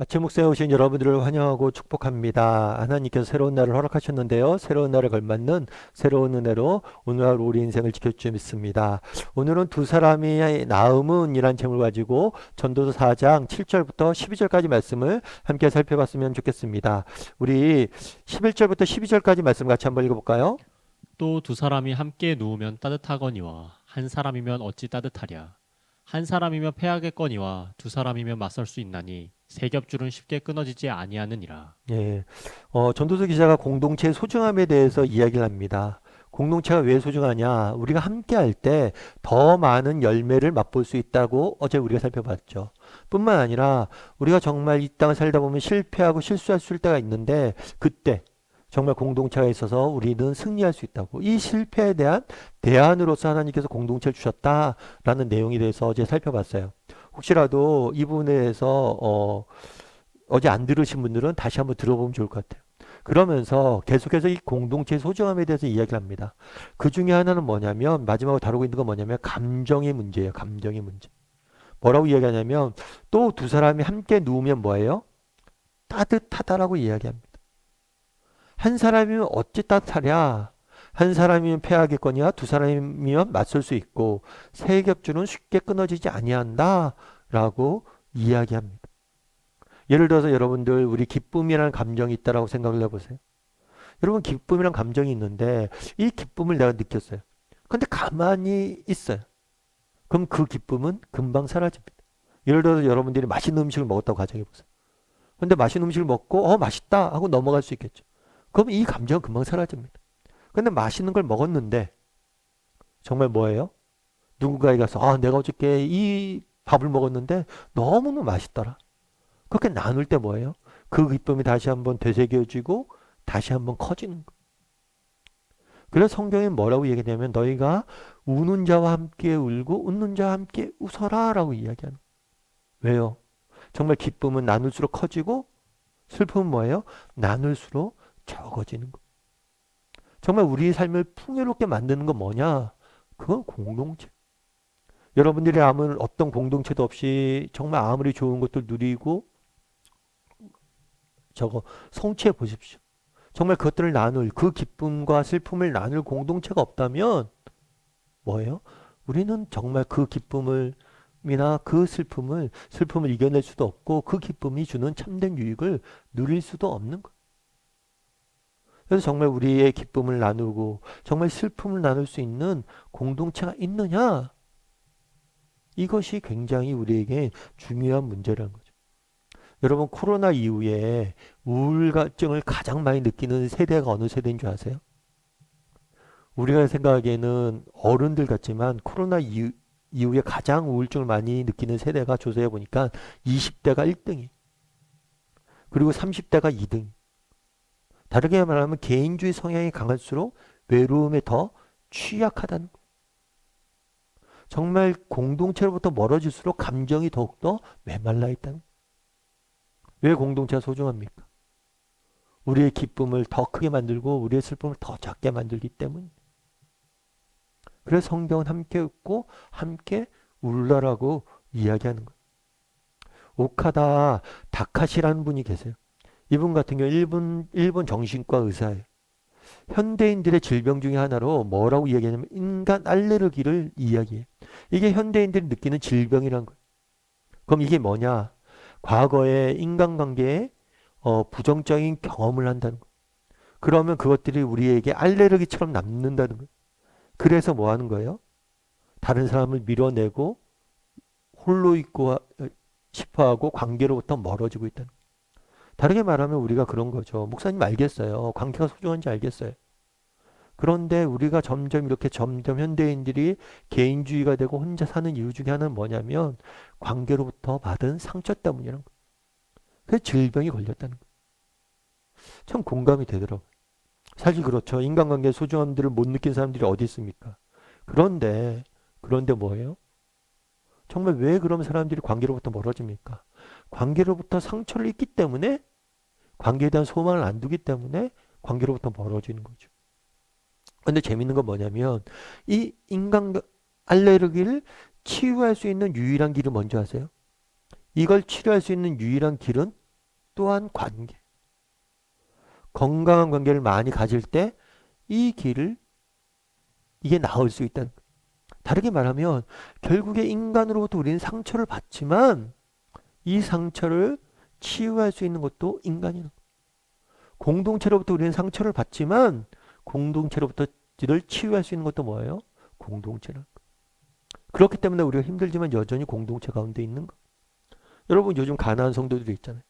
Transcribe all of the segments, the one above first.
아침 목사에 오신 여러분들을 환영하고 축복합니다. 하나님께서 새로운 날을 허락하셨는데요. 새로운 날에 걸맞는 새로운 은혜로 오늘 하루 우리 인생을 지켜주실 믿습니다. 오늘은 두 사람이 나음은이란 제목을 가지고 전도서 4장 7절부터 12절까지 말씀을 함께 살펴봤으면 좋겠습니다. 우리 11절부터 12절까지 말씀 같이 한번 읽어볼까요? 또 두 사람이 함께 누우면 따뜻하거니와 한 사람이면 어찌 따뜻하랴. 한 사람이면 패하겠거니와 두 사람이면 맞설 수 있나니 세 겹줄은 쉽게 끊어지지 아니하느니라. 예, 전도서 기자가 공동체의 소중함에 대해서 이야기를 합니다. 공동체가 왜 소중하냐? 우리가 함께 할 때 더 많은 열매를 맛볼 수 있다고 어제 우리가 살펴봤죠. 뿐만 아니라 우리가 정말 이 땅을 살다 보면 실패하고 실수할 수 있을 때가 있는데 그때 정말 공동체가 있어서 우리는 승리할 수 있다고. 이 실패에 대한 대안으로서 하나님께서 공동체를 주셨다라는 내용에 대해서 어제 살펴봤어요. 혹시라도 이 부분에 대해서 어제 안 들으신 분들은 다시 한번 들어보면 좋을 것 같아요. 그러면서 계속해서 이 공동체의 소중함에 대해서 이야기를 합니다. 그 중에 하나는 뭐냐면 마지막으로 다루고 있는 건 뭐냐면 감정의 문제예요. 감정의 문제. 뭐라고 이야기하냐면 또 두 사람이 함께 누우면 뭐예요? 따뜻하다라고 이야기합니다. 한 사람이면 어찌 따뜻하랴? 한 사람이면 패하겠거니와 두 사람이면 맞설 수 있고 세 겹줄은 쉽게 끊어지지 아니한다라고 이야기합니다. 예를 들어서 여러분들 우리 기쁨이라는 감정이 있다라고 생각을 해보세요. 여러분 기쁨이란 감정이 있는데 이 기쁨을 내가 느꼈어요. 근데 가만히 있어요. 그럼 그 기쁨은 금방 사라집니다. 예를 들어서 여러분들이 맛있는 음식을 먹었다고 가정해보세요. 근데 맛있는 음식을 먹고 맛있다 하고 넘어갈 수 있겠죠. 그럼 이 감정은 금방 사라집니다. 근데 맛있는 걸 먹었는데 정말 뭐예요? 누군가에 가서 내가 어저께 이 밥을 먹었는데 너무너무 맛있더라. 그렇게 나눌 때 뭐예요? 그 기쁨이 다시 한번 되새겨지고 다시 한번 커지는 거. 그래서 성경에 뭐라고 얘기하냐면 너희가 우는 자와 함께 울고 웃는 자와 함께 웃어라 라고 이야기하는 거예요. 왜요? 정말 기쁨은 나눌수록 커지고 슬픔은 뭐예요? 나눌수록 적어지는 거. 정말 우리의 삶을 풍요롭게 만드는 건 뭐냐? 그건 공동체. 여러분들이 아무 어떤 공동체도 없이 정말 아무리 좋은 것들 누리고 저거 성취해 보십시오. 정말 그것들을 나눌 그 기쁨과 슬픔을 나눌 공동체가 없다면 뭐예요? 우리는 정말 그 기쁨을 이나 그 슬픔을 이겨낼 수도 없고 그 기쁨이 주는 참된 유익을 누릴 수도 없는 거예요. 그래서 정말 우리의 기쁨을 나누고 정말 슬픔을 나눌 수 있는 공동체가 있느냐? 이것이 굉장히 우리에게 중요한 문제라는 거죠. 여러분 코로나 이후에 우울증을 가장 많이 느끼는 세대가 어느 세대인 줄 아세요? 우리가 생각하기에는 어른들 같지만 코로나 이후에 가장 우울증을 많이 느끼는 세대가 조사해 보니까 20대가 1등이 그리고 30대가 2등. 다르게 말하면 개인주의 성향이 강할수록 외로움에 더 취약하다는 거. 정말 공동체로부터 멀어질수록 감정이 더욱더 메말라 있다는 거. 왜 공동체가 소중합니까? 우리의 기쁨을 더 크게 만들고 우리의 슬픔을 더 작게 만들기 때문. 그래서 성경은 함께 웃고 함께 울라라고 이야기하는 거예요. 오카다 다카시라는 분이 계세요. 이분 같은 경우 일본 정신과 의사예요. 현대인들의 질병 중에 하나로 뭐라고 이야기하냐면 인간 알레르기를 이야기해요. 이게 현대인들이 느끼는 질병이란 거예요. 그럼 이게 뭐냐? 과거에 인간관계에 부정적인 경험을 한다는 거예요. 그러면 그것들이 우리에게 알레르기처럼 남는다는 거예요. 그래서 뭐 하는 거예요? 다른 사람을 밀어내고 홀로 있고 싶어하고 관계로부터 멀어지고 있다는 거예요. 다르게 말하면 우리가 그런 거죠. 목사님 알겠어요. 관계가 소중한지 알겠어요. 그런데 우리가 점점 현대인들이 개인주의가 되고 혼자 사는 이유 중에 하나는 뭐냐면 관계로부터 받은 상처 때문이라는 거예요. 그래서 질병이 걸렸다는 거예요. 참 공감이 되더라고요. 사실 그렇죠. 인간관계의 소중함들을 못 느낀 사람들이 어디 있습니까? 그런데 뭐예요? 정말 왜 그런 사람들이 관계로부터 멀어집니까? 관계로부터 상처를 입기 때문에 관계에 대한 소망을 안 두기 때문에 관계로부터 멀어지는 거죠. 근데 재밌는 건 뭐냐면 이 인간 알레르기를 치유할 수 있는 유일한 길은 뭔지 아세요? 이걸 치료할 수 있는 유일한 길은 또한 관계. 건강한 관계를 많이 가질 때 이 길을 이게 나올 수 있다는 거예요. 다르게 말하면 결국에 인간으로부터 우리는 상처를 받지만 이 상처를 치유할 수 있는 것도 인간이라는 거예요. 공동체로부터 우리는 상처를 받지만 공동체로부터를 치유할 수 있는 것도 뭐예요? 공동체라는 거예요. 그렇기 때문에 우리가 힘들지만 여전히 공동체 가운데 있는 거예요. 여러분 요즘 가난한 성도들이 있잖아요.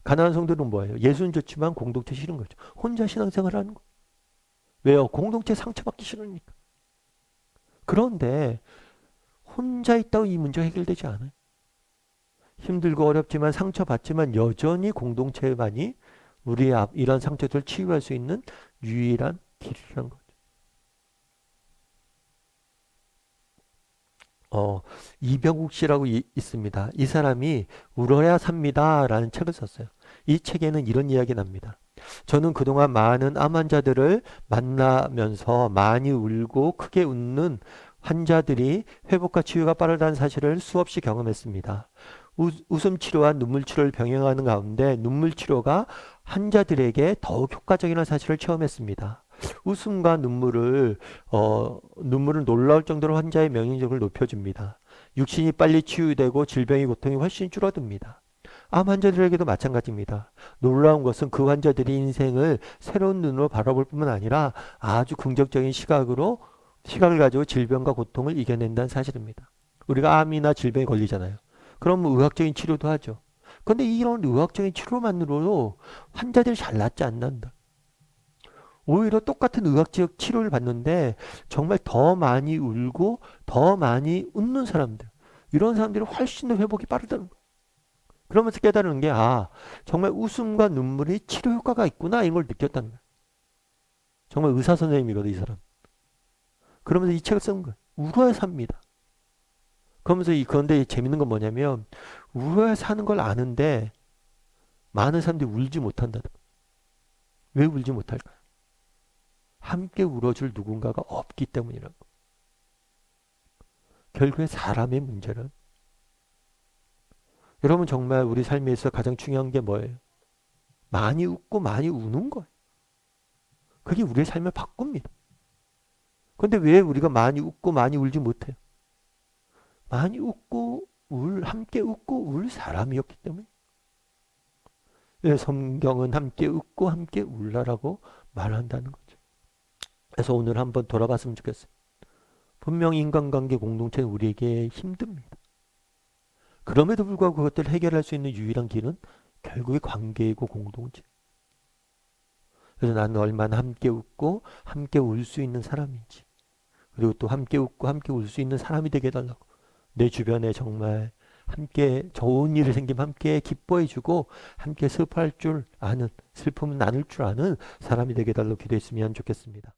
가난한 성도들은 뭐예요? 예수는 좋지만 공동체 싫은 거죠. 혼자 신앙생활을 하는 거예요. 왜요? 공동체 상처받기 싫으니까. 그런데 혼자 있다고 이 문제가 해결되지 않아요. 힘들고 어렵지만 상처받지만 여전히 공동체만이 우리의 이런 상처들을 치유할 수 있는 유일한 길이라는 거죠. 이병국 씨라고 있습니다. 이 사람이 울어야 삽니다 라는 책을 썼어요. 이 책에는 이런 이야기 납니다. 저는 그동안 많은 암 환자들을 만나면서 많이 울고 크게 웃는 환자들이 회복과 치유가 빠르다는 사실을 수없이 경험했습니다. 웃음 치료와 눈물 치료를 병행하는 가운데 눈물 치료가 환자들에게 더욱 효과적이라는 사실을 체험했습니다. 웃음과 눈물은 놀라울 정도로 환자의免疫力을 높여줍니다. 육신이 빨리 치유되고 질병의 고통이 훨씬 줄어듭니다. 암 환자들에게도 마찬가지입니다. 놀라운 것은 그 환자들이 인생을 새로운 눈으로 바라볼 뿐만 아니라 아주 긍정적인 시각을 가지고 질병과 고통을 이겨낸다는 사실입니다. 우리가 암이나 질병에 걸리잖아요. 그럼 의학적인 치료도 하죠. 그런데 이런 의학적인 치료만으로도 환자들이 잘 낫지 않는다. 오히려 똑같은 의학적 치료를 받는데 정말 더 많이 울고 더 많이 웃는 사람들, 이런 사람들이 훨씬 더 회복이 빠르다는 거예요. 그러면서 깨달은 게 정말 웃음과 눈물이 치료 효과가 있구나 이걸 느꼈다는 거예요. 정말 의사 선생님이거든 이 사람. 그러면서 이 책을 쓴 거예요. 울어야 삽니다. 그런데 재밌는 건 뭐냐면 울어야 사는 걸 아는데 많은 사람들이 울지 못한다는 거예요. 왜 울지 못할까요? 함께 울어줄 누군가가 없기 때문이라고. 결국에 사람의 문제는 여러분 정말 우리 삶에 있어 가장 중요한 게 뭐예요? 많이 웃고 많이 우는 거예요. 그게 우리의 삶을 바꿉니다. 그런데 왜 우리가 많이 웃고 많이 울지 못해요? 많이 웃고 함께 웃고 울 사람이었기 때문에. 왜 성경은 함께 웃고 함께 울라라고 말한다는 거죠. 그래서 오늘 한번 돌아봤으면 좋겠어요. 분명 인간관계 공동체는 우리에게 힘듭니다. 그럼에도 불구하고 그것들을 해결할 수 있는 유일한 길은 결국에 관계이고 공동체. 그래서 나는 얼마나 함께 웃고 함께 울 수 있는 사람인지, 그리고 또 함께 웃고 함께 울 수 있는 사람이 되게 해달라고. 내 주변에 정말 함께 좋은 일이 생기면 함께 기뻐해주고 함께 슬퍼할 줄 아는, 슬픔은 나눌 줄 아는 사람이 되게 해달라고 기도했으면 좋겠습니다.